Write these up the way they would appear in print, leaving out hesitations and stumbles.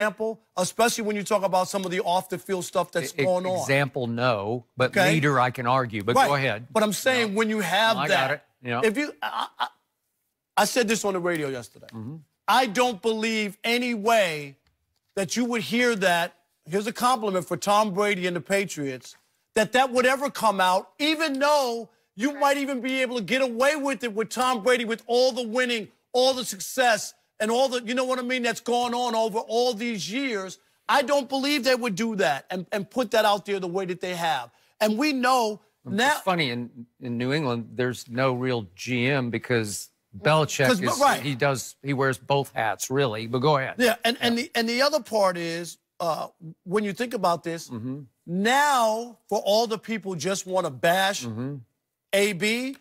example, especially when you talk about some of the off-the-field stuff that's going on? Example, no, but leader, I can argue. But go ahead. But I'm saying when you have that, I got it. If you, I said this on the radio yesterday. I don't believe any way that you would hear that. Here's a compliment for Tom Brady and the Patriots, that would ever come out, even though you might even be able to get away with it with Tom Brady, with all the winning, all the success, and all the, you know what I mean, that's gone on over all these years. I don't believe they would do that and put that out there the way that they have. And we know now. It's funny, in New England, there's no real GM because Belichick he wears both hats, really. But go ahead. Yeah, and the other part is, when you think about this, now for all the people just want to bash AB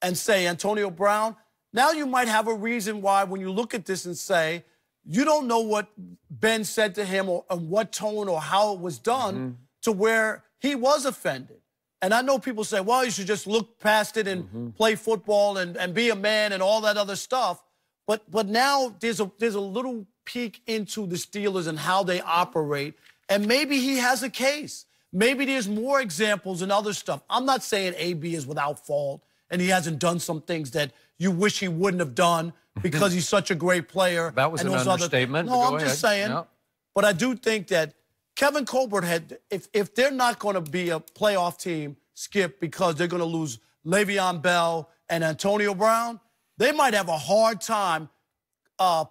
and say Antonio Brown, now you might have a reason why when you look at this and say, you don't know what Ben said to him or what tone or how it was done to where he was offended. And I know people say, well, you should just look past it and play football and be a man and all that other stuff. But now there's a little peek into the Steelers and how they operate, and maybe he has a case. Maybe there's more examples and other stuff. I'm not saying AB is without fault and he hasn't done some things that you wish he wouldn't have done because he's such a great player. That was an understatement. No, I'm just saying. Yep. But I do think that Kevin Colbert had, if they're not going to be a playoff team, Skip, because they're going to lose Le'Veon Bell and Antonio Brown, they might have a hard time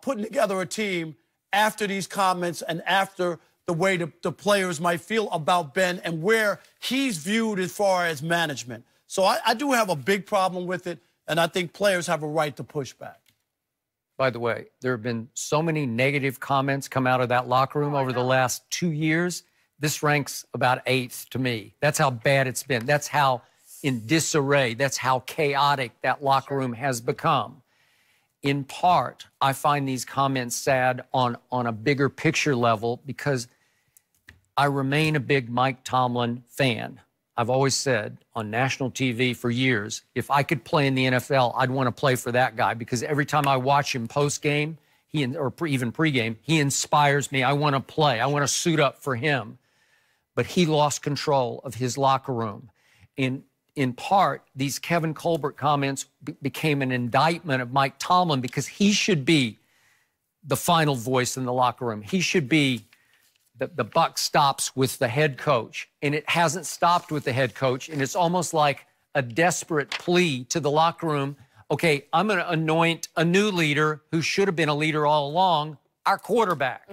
putting together a team after these comments and after the way the players might feel about Ben and where he's viewed as far as management. So I do have a big problem with it, and I think players have a right to push back. By the way, there have been so many negative comments come out of that locker room over the last 2 years. This ranks about 8th to me. That's how bad it's been. That's how in disarray, that's how chaotic that locker room has become. In part, I find these comments sad on a bigger picture level because I remain a big Mike Tomlin fan. I've always said on national TV for years, if I could play in the NFL, I'd want to play for that guy because every time I watch him post-game, or even pre-game, he inspires me. I want to play. I want to suit up for him. But he lost control of his locker room. In part, these Kevin Colbert comments became an indictment of Mike Tomlin because he should be the final voice in the locker room. He should be the buck stops with the head coach, and it hasn't stopped with the head coach, and it's almost like a desperate plea to the locker room. Okay, I'm going to anoint a new leader who should have been a leader all along, our quarterback.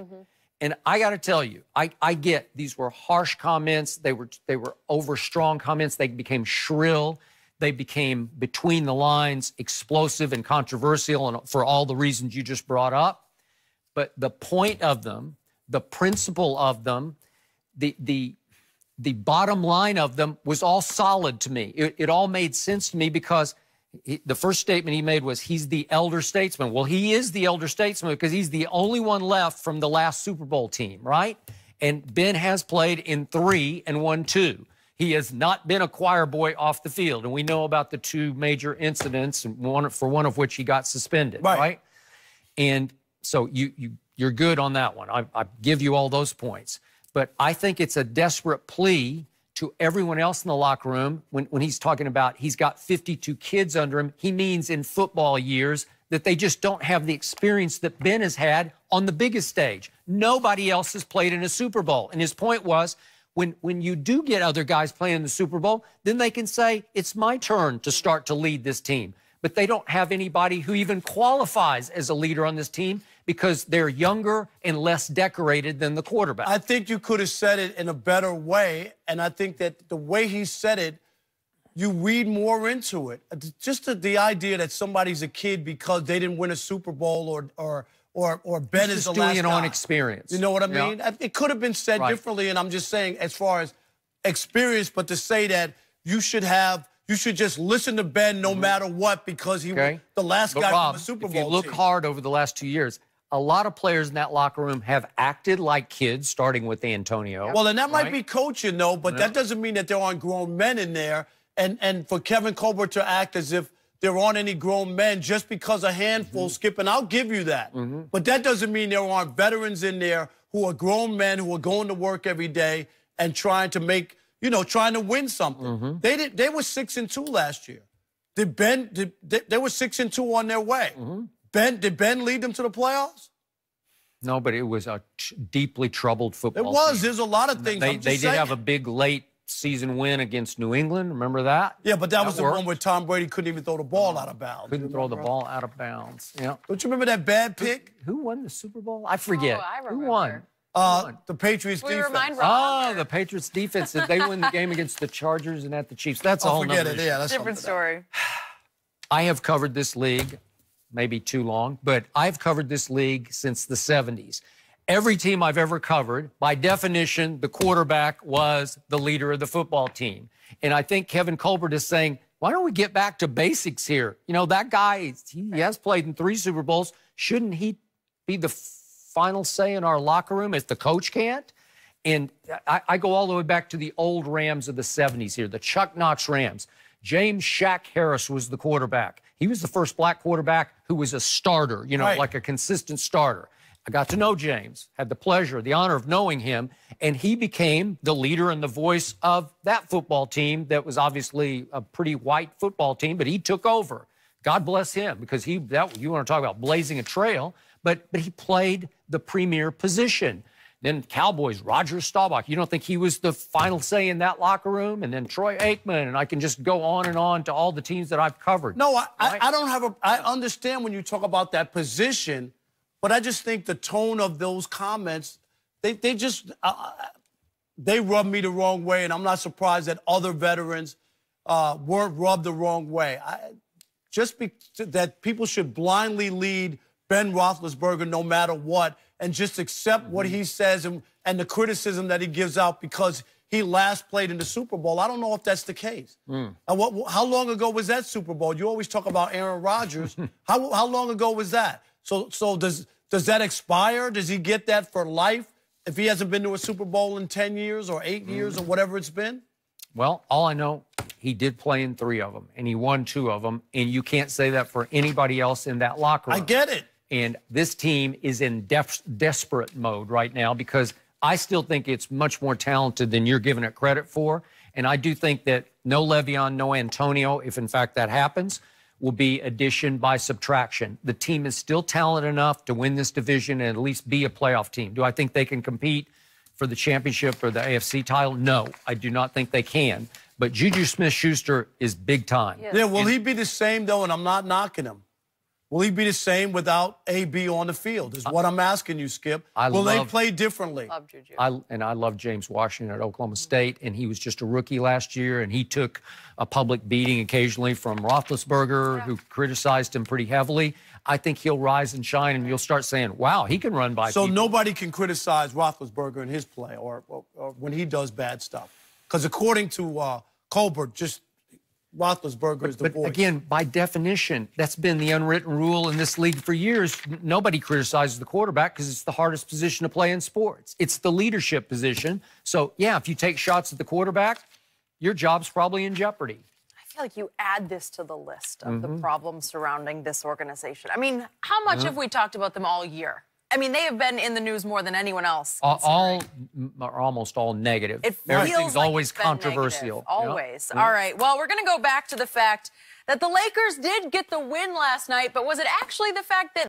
And I got to tell you, I get these were harsh comments. They were over strong comments. They became shrill. They became between the lines, explosive and controversial, and for all the reasons you just brought up. But the point of them, the principle of them, the bottom line of them was all solid to me. It all made sense to me because the first statement he made was he's the elder statesman. Well, he is the elder statesman because he's the only one left from the last Super Bowl team, right? And Ben has played in 3 and won 2. He has not been a choir boy off the field. And we know about the 2 major incidents, for one of which he got suspended, right? And so you're good on that one. I give you all those points. But I think it's a desperate plea to everyone else in the locker room when he's talking about he's got 52 kids under him. He means in football years that they just don't have the experience that Ben has had on the biggest stage. Nobody else has played in a Super Bowl. And his point was when you do get other guys playing in the Super Bowl, then they can say, it's my turn to start to lead this team. But they don't have anybody who even qualifies as a leader on this team because they're younger and less decorated than the quarterback. I think you could have said it in a better way, and I think that the way he said it, you read more into it. Just the idea that somebody's a kid because they didn't win a Super Bowl or Ben is the last guy. On experience. You know what I mean? Yeah. It could have been said differently, and I'm just saying as far as experience, but to say that you should just listen to Ben no matter what because he was the last guy from the Super Bowl if you look hard over the last 2 years, a lot of players in that locker room have acted like kids, starting with Antonio. Well, and that might be coaching, though, but that doesn't mean that there aren't grown men in there. And for Kevin Colbert to act as if there aren't any grown men just because a handful, Skip, and I'll give you that. But that doesn't mean there aren't veterans in there who are grown men who are going to work every day and trying to make, trying to win something. They were 6-2 last year. They were 6-2 on their way. Did Ben lead them to the playoffs? No, but it was a deeply troubled football It was. team. There's a lot of things. They did have a big late season win against New England. Remember that? Yeah, but that was the one where Tom Brady couldn't even throw the ball out of bounds. Couldn't throw the ball out of bounds. Yeah. Don't you remember that bad pick? Who won the Super Bowl? I forget. Oh, I remember. Who won? The Patriots defense. Remind Oh, the Patriots defense. Did they win the game against the Chargers and at the Chiefs? That's all. Forget it. Yeah, that's different story. I have covered this league, maybe too long, but I've covered this league since the 70s. Every team I've ever covered, by definition, the quarterback was the leader of the football team. And I think Kevin Colbert is saying, why don't we get back to basics here? That guy, he has played in 3 Super Bowls. Shouldn't he be the final say in our locker room if the coach can't? And I go all the way back to the old Rams of the 70s here, the Chuck Knox Rams. James Shaq Harris was the quarterback. He was the first black quarterback who was a starter, Right. like a consistent starter. I got to know James, had the pleasure, the honor of knowing him, and he became the leader and the voice of that football team that was obviously a pretty white football team, but he took over. God bless him, because you want to talk about blazing a trail, but he played the premier position. Then Cowboys, Roger Staubach. You don't think he was the final say in that locker room? And then Troy Aikman, and I can just go on to all the teams that I've covered. No, I don't have I understand when you talk about that position, but I just think the tone of those comments, they rub me the wrong way, and I'm not surprised that other veterans weren't rubbed the wrong way. That people should blindly lead Ben Roethlisberger no matter what, and just accept what he says and the criticism that he gives out because he last played in the Super Bowl. I don't know if that's the case. How long ago was that Super Bowl? You always talk about Aaron Rodgers. How long ago was that? So does that expire? Does he get that for life if he hasn't been to a Super Bowl in 10 years or 8 years or whatever it's been? Well, all I know, he did play in 3 of them, and he won 2 of them, and you can't say that for anybody else in that locker room. I get it. And this team is in desperate mode right now because I still think it's much more talented than you're giving it credit for. And I do think that no Le'Veon, no Antonio, if in fact that happens, will be addition by subtraction. The team is still talented enough to win this division and at least be a playoff team. Do I think they can compete for the championship or the AFC title? No, I do not think they can. But Juju Smith-Schuster is big time. Yeah, will he be the same, though? And I'm not knocking him. Will he be the same without AB on the field is what I'm asking you, Skip. Will they play differently? Love Juju. I love James Washington at Oklahoma State, and he was just a rookie last year, and he took a public beating occasionally from Roethlisberger, who criticized him pretty heavily. I think he'll rise and shine, and you'll start saying, wow, he can run by So people. nobody can criticize Roethlisberger in his play or when he does bad stuff. Because according to Colbert, just Roethlisberger is the voice. But again, by definition, that's been the unwritten rule in this league for years. Nobody criticizes the quarterback because it's the hardest position to play in sports. It's the leadership position. So, yeah, if you take shots at the quarterback, your job's probably in jeopardy. I feel like you add this to the list of the problems surrounding this organization. I mean, how much have we talked about them all year? I mean, they have been in the news more than anyone else. Almost all negative. It feels Everything's like always it's been controversial. negative, always. All right. Well, we're going to go back to the fact that the Lakers did get the win last night, but was it actually the fact that